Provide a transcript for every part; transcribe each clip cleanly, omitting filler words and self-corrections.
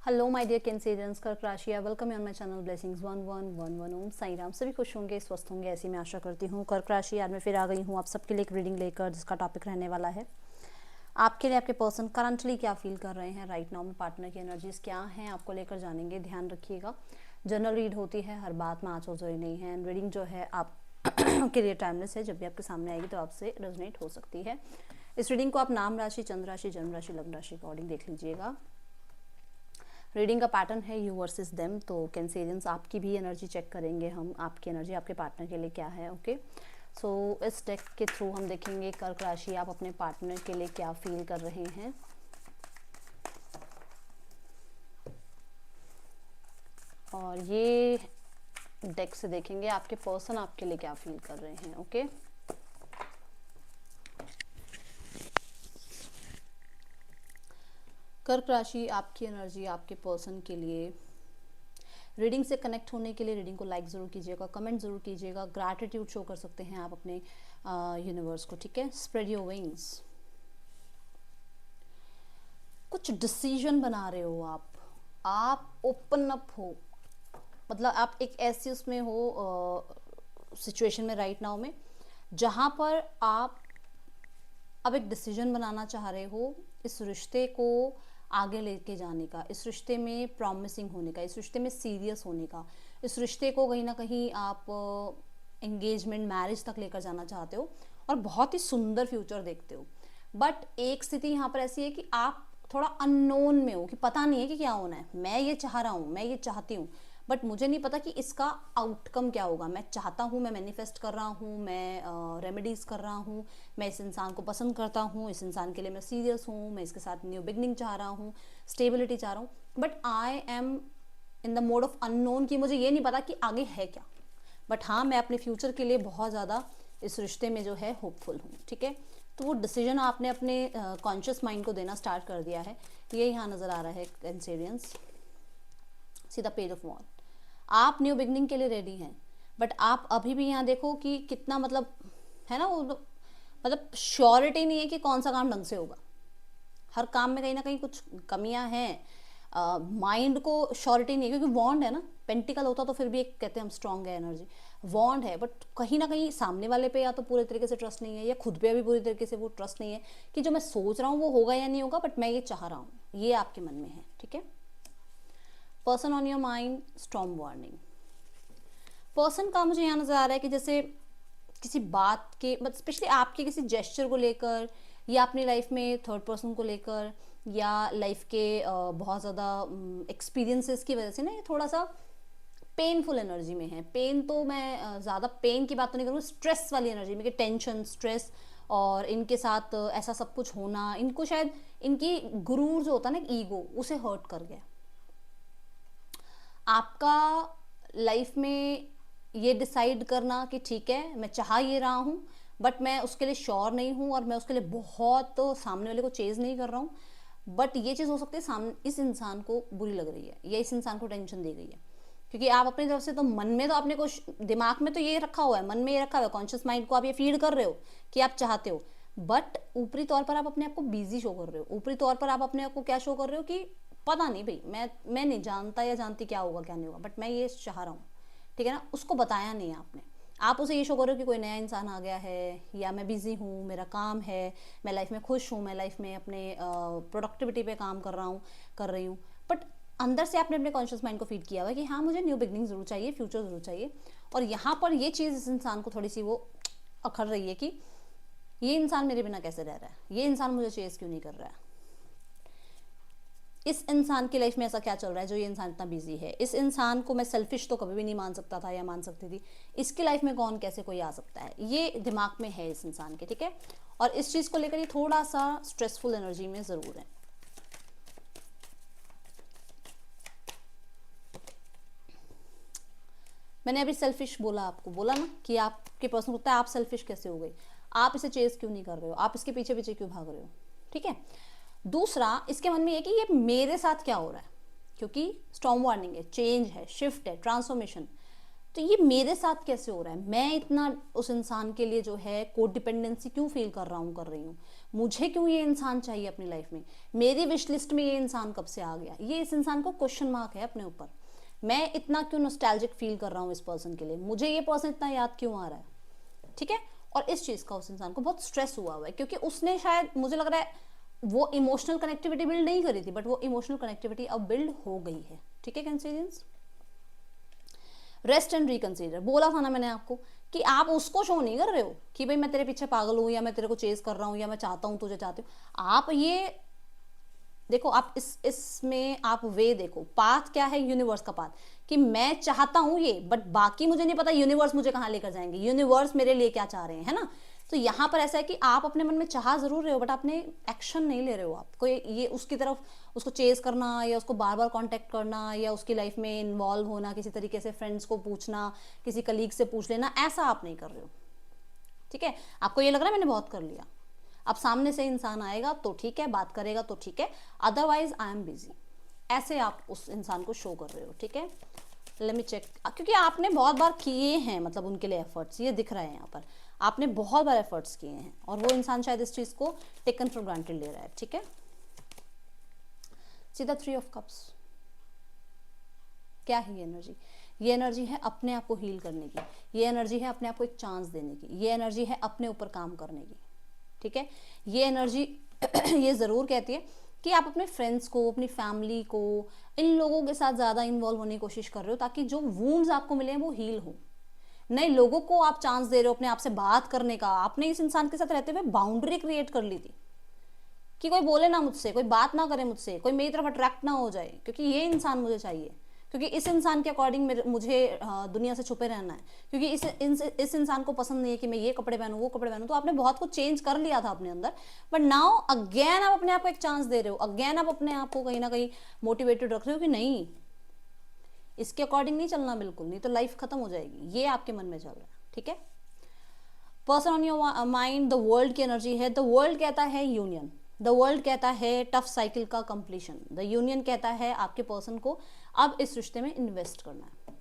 Hello my dear Cancerians, कर्क राशि, welcome on my channel blessings 1111 ओम साई राम। सभी खुश होंगे, स्वस्थ होंगे, ऐसी मैं आशा करती हूँ। कर्क राशि, आज मैं फिर आ गई हूँ आप सबके लिए एक रीडिंग लेकर, जिसका टॉपिक रहने वाला है आपके लिए आपके पर्सन करंटली क्या फील कर रहे हैं राइट नाउ में, पार्टनर की एनर्जीज क्या हैं आपको लेकर जानेंगे। ध्यान रखिएगा, जनरल रीड होती है, हर बात में आंच जरूरी नहीं है। एंड रीडिंग जो है आप के लिए टाइमलेस है, जब भी आपके सामने आएगी तो आपसे रेजोनेट हो सकती है। इस रीडिंग को आप नाम राशि, चंद्र राशि, जन्म राशि, लग्न राशि अकॉर्डिंग देख लीजिएगा। रीडिंग का पैटर्न है यू वर्सेस देम, तो कैंसेरियंस आपकी भी एनर्जी चेक करेंगे हम, आपकी एनर्जी आपके पार्टनर के लिए क्या है। ओके, सो इस डेक के थ्रू हम देखेंगे कर्क राशि आप अपने पार्टनर के लिए क्या फील कर रहे हैं। और ये डेक से देखेंगे आपके पर्सन आपके लिए क्या फील कर रहे हैं। ओके, कर्क राशि आपकी एनर्जी आपके पर्सन के लिए। रीडिंग से कनेक्ट होने के लिए रीडिंग को लाइक ज़रूर कीजिएगा, कमेंट ज़रूर कीजिएगा, ग्रैटिट्यूड शो कर सकते हैं आप अपने यूनिवर्स को। ठीक है, स्प्रेड योर विंग्स। कुछ डिसीजन बना रहे हो आप ओपन अप हो, मतलब आप एक ऐसी उसमें हो सिचुएशन में राइट नाउ में, जहाँ पर आप अब एक डिसीजन बनाना चाह रहे हो इस रिश्ते को आगे लेके जाने का, इस रिश्ते में प्रॉमिसिंग होने का, इस रिश्ते में सीरियस होने का, इस रिश्ते को कहीं ना कहीं आप एंगेजमेंट मैरिज तक लेकर जाना चाहते हो और बहुत ही सुंदर फ्यूचर देखते हो। बट एक स्थिति यहाँ पर ऐसी है कि आप थोड़ा अननोन में हो, कि पता नहीं है कि क्या होना है। मैं ये चाह रहा हूँ, मैं ये चाहती हूँ, बट मुझे नहीं पता कि इसका आउटकम क्या होगा। मैं चाहता हूँ, मैं मैनिफेस्ट कर रहा हूँ, मैं रेमेडीज़ कर रहा हूँ, मैं इस इंसान को पसंद करता हूँ, इस इंसान के लिए मैं सीरियस हूँ, मैं इसके साथ न्यू बिगनिंग चाह रहा हूँ, स्टेबिलिटी चाह रहा हूँ, but I am in the mode of unknown, कि मुझे ये नहीं पता कि आगे है क्या। बट हाँ, मैं अपने फ्यूचर के लिए बहुत ज़्यादा इस रिश्ते में जो है होपफुल हूँ। ठीक है, तो वो डिसीजन आपने अपने कॉन्शियस माइंड को देना स्टार्ट कर दिया है, ये यहाँ नज़र आ रहा है Cancerians. See the page of वॉन, आप न्यू बिगनिंग के लिए रेडी हैं, बट आप अभी भी यहाँ देखो कि कितना मतलब है ना, वो मतलब श्योरिटी नहीं है कि कौन सा काम ढंग से होगा। हर काम में कहीं ना कहीं कुछ कमियां हैं, माइंड को श्योरिटी नहीं है, क्योंकि वॉन्ड है ना, पेंटिकल होता तो फिर भी एक कहते हैं हम स्ट्रांग है एनर्जी, वॉन्ड है, बट कहीं ना कहीं सामने वाले पे या तो पूरे तरीके से ट्रस्ट नहीं है, या खुद पे भी पूरी तरीके से वो ट्रस्ट नहीं है कि जो मैं सोच रहा हूँ वो होगा या नहीं होगा, बट मैं ये चाह रहा हूँ, ये आपके मन में है। ठीक है, person on your mind, storm warning. Person का मुझे यहाँ नज़र आ रहा है कि जैसे किसी बात के, मतलब स्पेशली आपके किसी जेस्चर को लेकर, या अपनी लाइफ में थर्ड पर्सन को लेकर, या लाइफ के बहुत ज़्यादा एक्सपीरियंसेस की वजह से ना, ये थोड़ा सा पेनफुल एनर्जी में है। पेन तो मैं ज़्यादा पेन की बात तो नहीं करूँगी, स्ट्रेस वाली एनर्जी में, कि टेंशन, स्ट्रेस, और इनके साथ ऐसा सब कुछ होना, इनको शायद इनकी गुरूर जो होता है ना, ईगो, उसे हर्ट कर गया। आपका लाइफ में ये डिसाइड करना कि ठीक है मैं चाह ये रहा हूँ, बट मैं उसके लिए श्योर नहीं हूँ, और मैं उसके लिए बहुत तो सामने वाले को चेज नहीं कर रहा हूँ, बट ये चीज़ हो सकती है सामने इस इंसान को बुरी लग रही है, या इस इंसान को टेंशन दी गई है, क्योंकि आप अपनी तरफ से तो मन में तो आपने कुछ दिमाग में तो ये रखा हुआ है, मन में ये रखा हुआ है, कॉन्शियस माइंड को आप ये फीड कर रहे हो कि आप चाहते हो, बट ऊपरी तौर पर आप अपने आप को बिजी शो कर रहे हो, ऊपरी तौर पर आप अपने आप को क्या शो कर रहे हो कि पता नहीं भाई, मैं नहीं जानता या जानती क्या होगा क्या नहीं होगा, बट मैं ये चाह रहा हूँ। ठीक है ना, उसको बताया नहीं आपने, आप उसे ये शो कर रहे हो कि कोई नया इंसान आ गया है, या मैं बिजी हूँ, मेरा काम है, मैं लाइफ में खुश हूँ, मैं लाइफ में अपने प्रोडक्टिविटी पे काम कर रहा हूँ, कर रही हूँ, बट अंदर से आपने अपने कॉन्शियस माइंड को फीड किया हुआ है कि हाँ मुझे न्यू बिगनिंग जरूर चाहिए, फ्यूचर जरूर चाहिए। और यहाँ पर ये चीज़ इस इंसान को थोड़ी सी वो अखड़ रही है कि ये इंसान मेरे बिना कैसे रह रहा है, ये इंसान मुझे चेज क्यों नहीं कर रहा है, इस इंसान की लाइफ में ऐसा क्या चल रहा है जो ये इंसान इतना बिजी है, इस इंसान को मैं सेल्फिश तो कभी भी नहीं मान सकता था या मान सकती थी, इसकी लाइफ में कौन कैसे कोई आ सकता है, ये दिमाग में है इस इंसान के। ठीक है, और इस चीज़ को लेकर ये थोड़ा सा स्ट्रेसफुल एनर्जी में ज़रूर है। मैंने अभी सेल्फिश बोला, आपको बोला ना कि आपके पर्सन को लगता है आप सेल्फिश कैसे हो गई, आप इसे चेज क्यों नहीं कर रहे हो, आप इसके पीछे पीछे क्यों भाग रहे हो। ठीक है, दूसरा इसके मन में ये कि ये मेरे साथ क्या हो रहा है, क्योंकि स्टॉर्म वार्निंग है, चेंज है, शिफ्ट है, ट्रांसफॉर्मेशन, तो ये मेरे साथ कैसे हो रहा है, मैं इतना उस इंसान के लिए जो है कोड डिपेंडेंसी क्यों फील कर रहा हूँ, कर रही हूँ, मुझे क्यों ये इंसान चाहिए अपनी लाइफ में, मेरी विश लिस्ट में ये इंसान कब से आ गया, ये इस इंसान को क्वेश्चन मार्क है अपने ऊपर। मैं इतना क्यों नॉस्टैल्जिक फील कर रहा हूँ इस पर्सन के लिए, मुझे ये पर्सन इतना याद क्यों आ रहा है, ठीक है। और इस चीज़ का उस इंसान को बहुत स्ट्रेस हुआ हुआ है, क्योंकि उसने शायद, मुझे लग रहा है वो इमोशनल कनेक्टिविटी बिल्ड नहीं करी थी, बट वो इमोशनल कनेक्टिविटी अब बिल्ड हो गई है, ठीक है कैंसेरियंस। रेस्ट एंड रिकंसीडर, बोला था ना मैंने आपको कि आप उसको शो नहीं कर रहे हो कि भाई मैं तेरे पीछे पागल हूं, या मैं तेरे को चेज कर रहा हूं, या मैं चाहता हूं तुझे चाहती हूँ। आप ये देखो, आप इसमें आप वे देखो, पाथ क्या है, यूनिवर्स का पाथ, कि मैं चाहता हूं ये, बट बाकी मुझे नहीं पता यूनिवर्स मुझे कहां लेकर जाएंगे, यूनिवर्स मेरे लिए क्या चाह रहे हैं, है ना। तो यहां पर ऐसा है कि आप अपने मन में चाह जरूर रहे हो, बट आपने एक्शन नहीं ले रहे हो। आप कोई ये उसकी तरफ उसको चेज करना, या उसको बार बार कांटेक्ट करना, या उसकी लाइफ में इन्वॉल्व होना, किसी तरीके से फ्रेंड्स को पूछना, किसी कलीग से पूछ लेना, ऐसा आप नहीं कर रहे हो, ठीक है। आपको ये लग रहा है मैंने बहुत कर लिया, अब सामने से इंसान आएगा तो ठीक है, बात करेगा तो ठीक है, अदरवाइज आई एम बिजी, ऐसे आप उस इंसान को शो कर रहे हो, ठीक है। लेट मी चेक, क्योंकि आपने बहुत बार किए हैं, मतलब उनके लिए एफर्ट्स, ये दिख रहा है यहाँ पर, आपने बहुत बार एफर्ट्स किए हैं, और वो इंसान शायद इस चीज को टेकन फॉर ग्रांटेड ले रहा है, ठीक है। सीधा 3 ऑफ कप्स, क्या है ये एनर्जी, ये एनर्जी है अपने आप को हील करने की, ये एनर्जी है अपने आप को एक चांस देने की, ये एनर्जी है अपने ऊपर काम करने की, ठीक है। ये एनर्जी ये जरूर कहती है कि आप अपने फ्रेंड्स को, अपनी फैमिली को, इन लोगों के साथ ज्यादा इन्वॉल्व होने की कोशिश कर रहे हो, ताकि जो वूंड्स आपको मिले हैं वो हील हो। नए लोगों को आप चांस दे रहे हो अपने आप से बात करने का। आपने इस इंसान के साथ रहते हुए बाउंड्री क्रिएट कर ली थी कि कोई बोले ना मुझसे, कोई बात ना करे मुझसे, कोई मेरी तरफ अट्रैक्ट ना हो जाए, क्योंकि ये इंसान मुझे चाहिए, क्योंकि इस इंसान के अकॉर्डिंग मुझे दुनिया से छुपे रहना है, क्योंकि इस इंसान को पसंद नहीं है कि मैं ये कपड़े पहनूं, वो कपड़े पहनूं। तो आपने बहुत कुछ चेंज कर लिया था अपने अंदर, बट नाउ अगेन आप अपने आप को एक चांस दे रहे हो, अगेन आप अपने आप को कहीं ना कहीं मोटिवेटेड रख रहे हो कि नहीं, इसके अकॉर्डिंग नहीं चलना बिल्कुल, नहीं तो लाइफ खत्म हो जाएगी, ये आपके मन में चल रहा है, ठीक है। Person on your mind, the world की एनर्जी है, द वर्ल्ड कहता है यूनियन, द वर्ल्ड कहता है टफ साइकिल का कंप्लीशन, द यूनियन कहता है आपके पर्सन को अब इस रिश्ते में इन्वेस्ट करना है,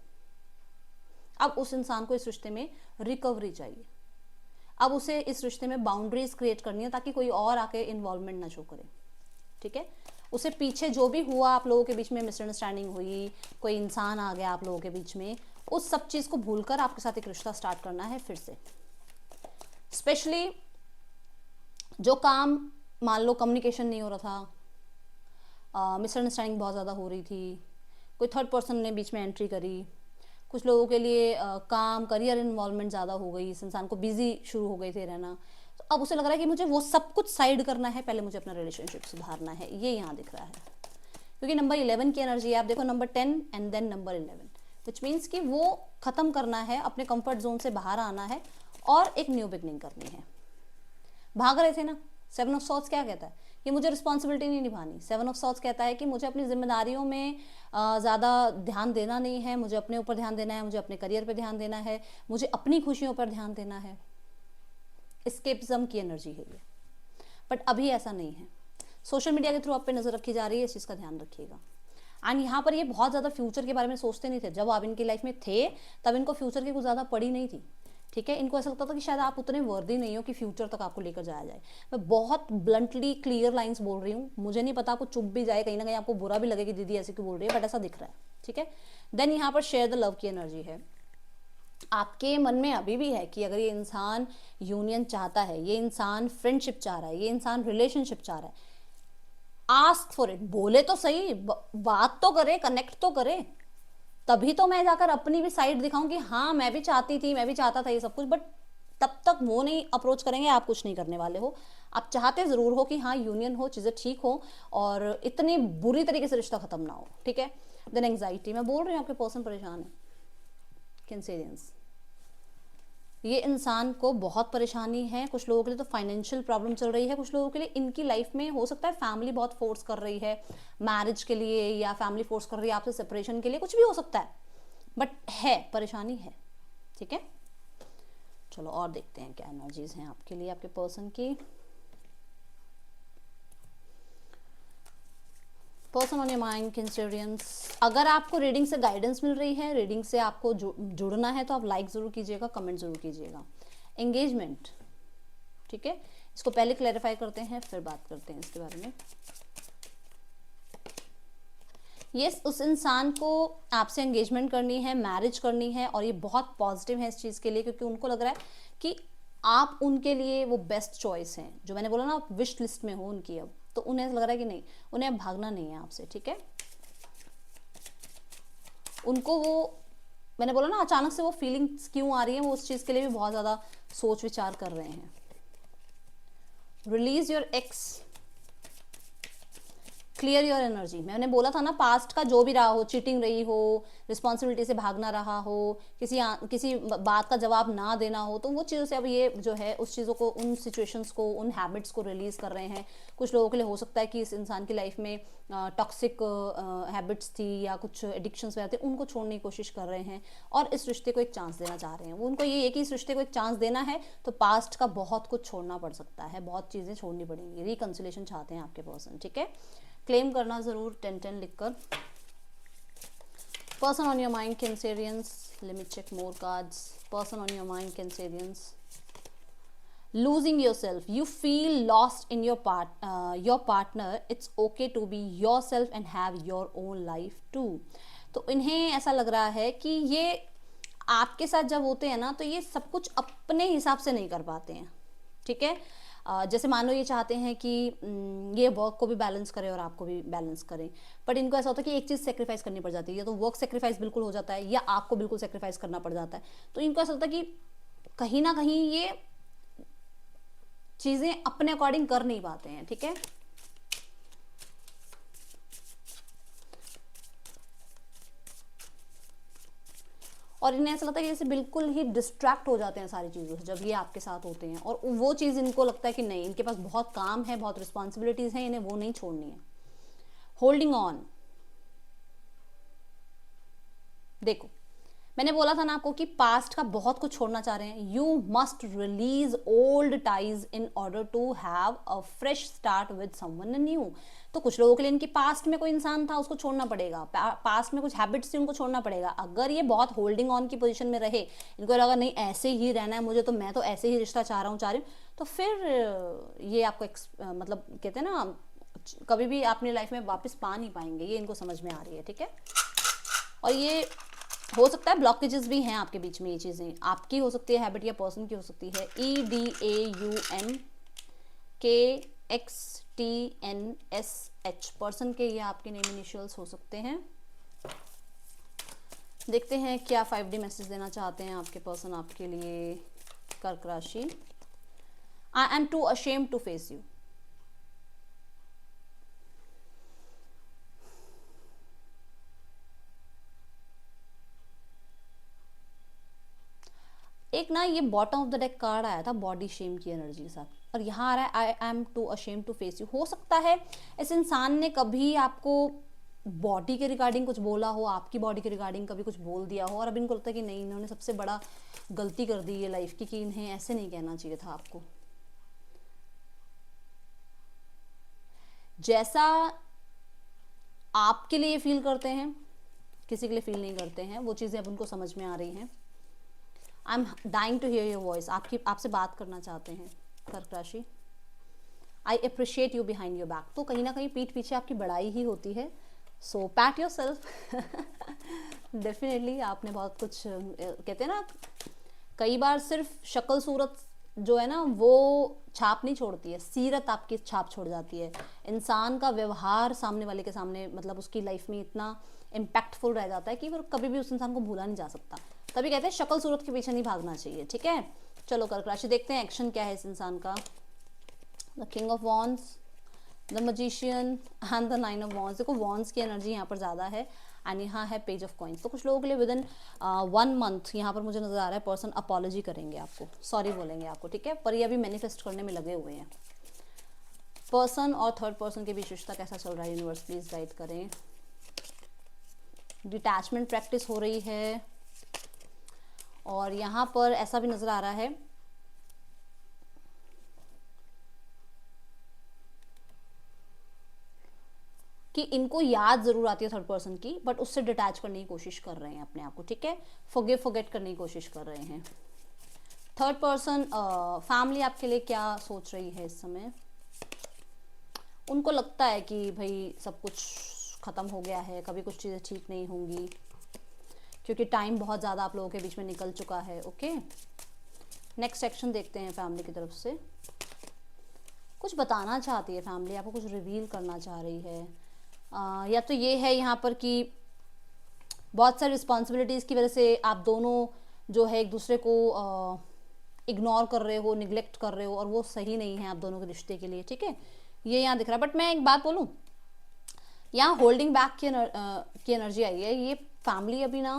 अब उस इंसान को इस रिश्ते में रिकवरी चाहिए, अब उसे इस रिश्ते में बाउंड्रीज क्रिएट करनी है, ताकि कोई और आके इन्वॉल्वमेंट ना शो करे, ठीक है। उसे पीछे जो भी हुआ, आप लोगों के बीच में मिसअंडरस्टैंडिंग हुई, कोई इंसान आ गया आप लोगों के बीच में, उस सब चीज को भूलकर आपके साथ एक रिश्ता स्टार्ट करना है फिर से। स्पेशली जो काम, मान लो कम्युनिकेशन नहीं हो रहा था, मिसअंडरस्टैंडिंग बहुत ज़्यादा हो रही थी, कोई थर्ड पर्सन ने बीच में एंट्री करी, कुछ लोगों के लिए काम, करियर इन्वॉल्वमेंट ज़्यादा हो गई, इस इंसान को बिजी शुरू हो गए थे रहना, तो अब उसे लग रहा है कि मुझे वो सब कुछ साइड करना है, पहले मुझे अपना रिलेशनशिप सुधारना है, ये यहाँ दिख रहा है। क्योंकि नंबर 11 की एनर्जी है, आप देखो number 10 and then number 11, which means कि वो खत्म करना है, अपने कंफर्ट जोन से बाहर आना है और एक न्यू बिगनिंग करनी है। भाग रहे थे ना, 7 ऑफ सॉर्ड्स क्या कहता है कि मुझे रिस्पॉन्सिबिलिटी नहीं निभानी, 7 ऑफ सॉर्ड्स कहता है कि मुझे अपनी जिम्मेदारियों में ज़्यादा ध्यान देना नहीं है, मुझे अपने ऊपर ध्यान देना है, मुझे अपने करियर पे ध्यान देना है, मुझे अपनी खुशियों पर ध्यान देना है। एस्केपिज्म की एनर्जी है ये, बट अभी ऐसा नहीं है। सोशल मीडिया के थ्रू आप पे नज़र रखी जा रही है, इस चीज़ का ध्यान रखिएगा। एंड यहाँ पर ये बहुत ज़्यादा फ्यूचर के बारे में सोचते नहीं थे, जब आप इनकी लाइफ में थे तब इनको फ्यूचर की कुछ ज़्यादा पड़ी नहीं थी, ठीक है। इनको ऐसा लगता था कि शायद आप उतने वर्दी नहीं हो कि फ्यूचर तक आपको लेकर जाया जाए। मैं बहुत ब्लंटली क्लियर लाइंस बोल रही हूँ, मुझे नहीं पता आपको चुप भी जाए, कहीं ना कहीं आपको बुरा भी लगे कि दीदी ऐसे क्यों बोल रही है, बट ऐसा दिख रहा है, ठीक है। देन यहाँ पर शेयर द लव की एनर्जी है। आपके मन में अभी भी है कि अगर ये इंसान यूनियन चाहता है, ये इंसान फ्रेंडशिप चाह रहा है, ये इंसान रिलेशनशिप चाह रहा है, आस्क फॉर इट, बोले तो सही, बात तो करे, कनेक्ट तो करे, तभी तो मैं जाकर अपनी भी साइड दिखाऊं कि हाँ मैं भी चाहती थी, मैं भी चाहता था ये सब कुछ, बट तब तक वो नहीं अप्रोच करेंगे, आप कुछ नहीं करने वाले हो। आप चाहते जरूर हो कि हाँ यूनियन हो, चीजें ठीक हो और इतनी बुरी तरीके से रिश्ता खत्म ना हो, ठीक है। देन एंग्जाइटी, मैं बोल रही हूँ आपके पर्सन परेशान है, कैंसेरियंस, ये इंसान को बहुत परेशानी है। कुछ लोगों के लिए तो फाइनेंशियल प्रॉब्लम चल रही है, कुछ लोगों के लिए इनकी लाइफ में हो सकता है फैमिली बहुत फोर्स कर रही है मैरिज के लिए, या फैमिली फोर्स कर रही है आपसे सेपरेशन के लिए, कुछ भी हो सकता है, बट है परेशानी है, ठीक है। चलो और देखते हैं क्या एनर्जीज हैं आपके लिए, आपके पर्सन की। पर्सन ऑन योर माइंड कैंसरियंस, अगर आपको रीडिंग से गाइडेंस मिल रही है, रीडिंग से आपको जुड़ना है तो आप लाइक ज़रूर कीजिएगा, कमेंट ज़रूर कीजिएगा। एंगेजमेंट, ठीक है, इसको पहले क्लैरिफाई करते हैं फिर बात करते हैं इसके बारे में। यस, उस इंसान को आपसे एंगेजमेंट करनी है, मैरिज करनी है, और ये बहुत पॉजिटिव है इस चीज़ के लिए, क्योंकि उनको लग रहा है कि आप उनके लिए वो बेस्ट चॉइस हैं। जो मैंने बोला ना, आप विश लिस्ट में हो उनकी, अब तो उन्हें लग रहा है कि नहीं, उन्हें अब भागना नहीं है आपसे, ठीक है। उनको वो, मैंने बोला ना, अचानक से वो फीलिंग्स क्यों आ रही है, वो उस चीज़ के लिए भी बहुत ज़्यादा सोच विचार कर रहे हैं। Release your x, clear your energy. मैंने बोला था ना, पास्ट का जो भी रहा हो, चीटिंग रही हो, रिस्पॉन्सिबिलिटी से भागना रहा हो, किसी बात का जवाब ना देना हो, तो वो चीज़ों से अब ये जो है उस चीज़ों को, उन सिचुएशंस को, उन हैबिट्स को रिलीज कर रहे हैं। कुछ लोगों के लिए हो सकता है कि इस इंसान की लाइफ में टॉक्सिक हैबिट्स थी या कुछ एडिक्शंस वगैरह थे, उनको छोड़ने की कोशिश कर रहे हैं और इस रिश्ते को एक चांस देना चाह रहे हैं। वो उनको ये है कि इस रिश्ते को एक चांस देना है तो पास्ट का बहुत कुछ छोड़ना पड़ सकता है, बहुत चीज़ें छोड़नी पड़ेंगी। रिकंसिलेशन चाहते हैं आपके पर्सन, ठीक है। क्लेम करना जरूर 10-10 लिखकर। Person on your mind Cancerians, let me check more cards. Person on your mind Cancerians, losing yourself, you feel lost in your partner, it's okay to be yourself and have your own life too। तो इन्हें ऐसा लग रहा है कि ये आपके साथ जब होते हैं ना, तो ये सब कुछ अपने हिसाब से नहीं कर पाते हैं, ठीक है। जैसे मान लो ये चाहते हैं कि ये वर्क को भी बैलेंस करें और आपको भी बैलेंस करें, बट इनको ऐसा होता है कि एक चीज़ सेक्रीफाइस करनी पड़ जाती है, या तो वर्क सेक्रीफाइस बिल्कुल हो जाता है या आपको बिल्कुल सेक्रीफाइस करना पड़ जाता है। तो इनको ऐसा होता है कि कहीं ना कहीं ये चीज़ें अपने अकॉर्डिंग कर नहीं पाते हैं, ठीक है। और इन्हें ऐसा लगता है कि जैसे बिल्कुल ही डिस्ट्रैक्ट हो जाते हैं सारी चीज़ों से जब ये आपके साथ होते हैं, और वो चीज़ इनको लगता है कि नहीं, इनके पास बहुत काम है, बहुत रिस्पॉन्सिबिलिटीज़ हैं, इन्हें वो नहीं छोड़नी है। होल्डिंग ऑन, देखो मैंने बोला था ना आपको कि पास्ट का बहुत कुछ छोड़ना चाह रहे हैं। You must release old ties in order to have a fresh start with someone new. तो कुछ लोगों के लिए इनकी पास्ट में कोई इंसान था, उसको छोड़ना पड़ेगा, पास्ट में कुछ हैबिट्स थी, उनको छोड़ना पड़ेगा। अगर ये बहुत होल्डिंग ऑन की पोजीशन में रहे, इनको लगा नहीं ऐसे ही रहना है मुझे, तो मैं तो ऐसे ही रिश्ता चाह रहा हूँ, तो फिर ये आपको मतलब कहते हैं ना, कभी भी अपनी लाइफ में वापस पा नहीं पाएंगे, ये इनको समझ में आ रही है, ठीक है। और ये हो सकता है ब्लॉकेजेस भी हैं आपके बीच में, ये चीज़ें आपकी हो सकती है हैबिट, या पर्सन की हो सकती है। EDAUMKXTNSH, पर्सन के ये आपके नेम इनिशियल्स हो सकते हैं। देखते हैं क्या 5D मैसेज देना चाहते हैं आपके पर्सन आपके लिए। कर्क राशि, I am too ashamed to face you. एक ना ये bottom of the deck card आया था बॉडी शेम की एनर्जी के साथ, और यहाँ आ रहा है I am too ashamed to face you. हो सकता है इस इंसान ने कभी आपको बॉडी के रिगार्डिंग कुछ बोला हो, आपकी बॉडी के रिगार्डिंग कभी कुछ बोल दिया हो, और अब इनको लगता है कि नहीं, इन्होंने सबसे बड़ा गलती कर दी है लाइफ की, कि इन्हें ऐसे नहीं कहना चाहिए था आपको। जैसा आपके लिए फील करते हैं, किसी के लिए फील नहीं करते हैं, वो चीज़ें अब उनको समझ में आ रही हैं। I am dying to hear your voice, आपसे बात करना चाहते हैं कर्क राशि। I appreciate you behind your back, तो कहीं ना कहीं पीठ पीछे आपकी बड़ाई ही होती है। सो पैट योर सेल्फ। डेफिनेटली आपने बहुत कुछ, कहते हैं ना, कई बार सिर्फ शक्ल सूरत जो है ना वो छाप नहीं छोड़ती है, सीरत आपकी छाप छोड़ जाती है। इंसान का व्यवहार सामने वाले के सामने, मतलब उसकी लाइफ में इतना इम्पैक्टफुल रह जाता है कि वो कभी भी उस इंसान को भूला नहीं जा सकता। तभी कहते हैं शक्ल सूरत के पीछे नहीं भागना चाहिए, ठीक है। चलो कर्क राशि, देखते हैं एक्शन क्या है इस इंसान का। The king of wands, the magician and the 9 of wands. देखो वॉन्ड्स की एनर्जी यहाँ पर ज़्यादा है, एंड यहाँ है पेज ऑफ कॉइन्स। तो कुछ लोगों के लिए विद इन 1 मंथ यहाँ पर मुझे नजर आ रहा है पर्सन अपॉलॉजी करेंगे आपको, सॉरी बोलेंगे आपको, ठीक है। पर ये अभी मैनिफेस्ट करने में लगे हुए हैं। पर्सन और थर्ड पर्सन के बीच रिश्ता कैसा चल रहा है, यूनिवर्स प्लीज गाइड करें। डिटैचमेंट प्रैक्टिस हो रही है, और यहाँ पर ऐसा भी नजर आ रहा है कि कि इनको याद ज़रूर आती है थर्ड पर्सन की, बट उससे डिटैच करने की कोशिश कर रहे हैं अपने आप को, ठीक है, फॉरगेट करने की कोशिश कर रहे हैं। थर्ड पर्सन फैमिली आपके लिए क्या सोच रही है इस समय? उनको लगता है कि भाई सब कुछ ख़त्म हो गया है, कभी कुछ चीज़ें ठीक नहीं होंगी, क्योंकि टाइम बहुत ज़्यादा आप लोगों के बीच में निकल चुका है। ओके, नेक्स्ट सेक्शन देखते हैं फैमिली की तरफ से। कुछ बताना चाहती है फैमिली, आपको कुछ रिवील करना चाह रही है। या तो ये है यहाँ पर कि बहुत सारी रिस्पॉन्सिबिलिटीज़ की वजह से आप दोनों जो है एक दूसरे को इग्नोर कर रहे हो, निगलेक्ट कर रहे हो, और वो सही नहीं है आप दोनों के रिश्ते के लिए, ठीक है, ये यहाँ दिख रहा है। बट मैं एक बात बोलूँ, यहाँ होल्डिंग बैक की एनर्जी आई है। ये फैमिली अभी ना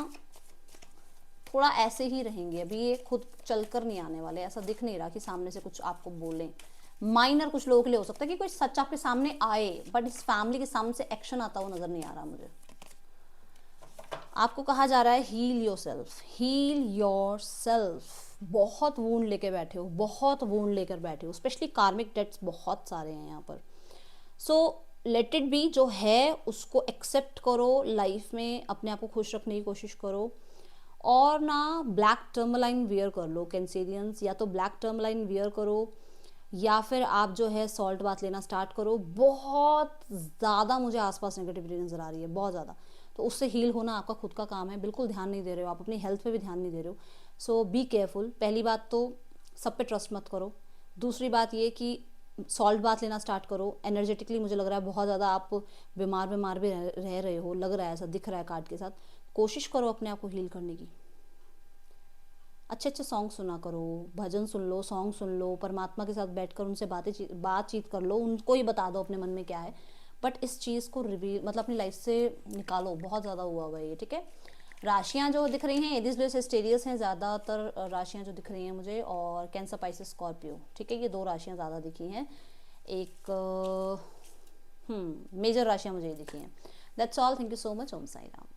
थोड़ा ऐसे ही रहेंगे, अभी ये खुद चलकर नहीं आने वाले, ऐसा दिख नहीं रहा कि सामने से कुछ आपको बोलें। माइनर कुछ लोगों के लिए हो सकता है कि कोई सच आपके सामने आए, बट इस फैमिली के सामने से एक्शन आता हुआ नजर नहीं आ रहा मुझे। आपको कहा जा रहा है heal yourself, heal yourself. बहुत वूंड लेके बैठे हो, बहुत वूंड लेकर बैठे हो, स्पेशली कार्मिक डेट्स बहुत सारे हैं यहाँ पर। सो लेट इट बी, जो है उसको एक्सेप्ट करो, लाइफ में अपने आप को खुश रखने की कोशिश करो, और ना ब्लैक टर्मलाइन वियर कर लो कैंसेरियंस, या तो ब्लैक टर्मलाइन वियर करो या फिर आप जो है सॉल्ट बाथ लेना स्टार्ट करो। बहुत ज़्यादा मुझे आसपास नेगेटिविटी नज़र आ रही है, बहुत ज़्यादा, तो उससे हील होना आपका खुद का काम है। बिल्कुल ध्यान नहीं दे रहे हो आप, अपनी हेल्थ पे भी ध्यान नहीं दे रहे हो। सो बी केयरफुल। पहली बात तो सब पे ट्रस्ट मत करो। दूसरी बात ये कि सॉल्ट बाथ लेना स्टार्ट करो। एनर्जेटिकली मुझे लग रहा है बहुत ज़्यादा आप बीमार भी रह रहे हो, लग रहा है, ऐसा दिख रहा है कार्ड के साथ। कोशिश करो अपने आप को हील करने की। अच्छे अच्छे सॉन्ग सुना करो, भजन सुन लो, सॉन्ग सुन लो, परमात्मा के साथ बैठकर उनसे बातचीत कर लो, उनको ही बता दो अपने मन में क्या है। बट इस चीज़ को रिवील मतलब अपनी लाइफ से निकालो, बहुत ज़्यादा हुआ है ये, ठीक है। राशियाँ जो दिख रही हैं एरिस लियो सेजिटेरियस हैं ज़्यादातर राशियाँ जो दिख रही हैं मुझे, और कैंसर पाइसेस स्कॉर्पियो, ठीक है, ये दो राशियाँ ज़्यादा दिखी हैं। एक मेजर राशियाँ मुझे ये दिखी हैं। That's all, thank you so much. Om Sai Ram.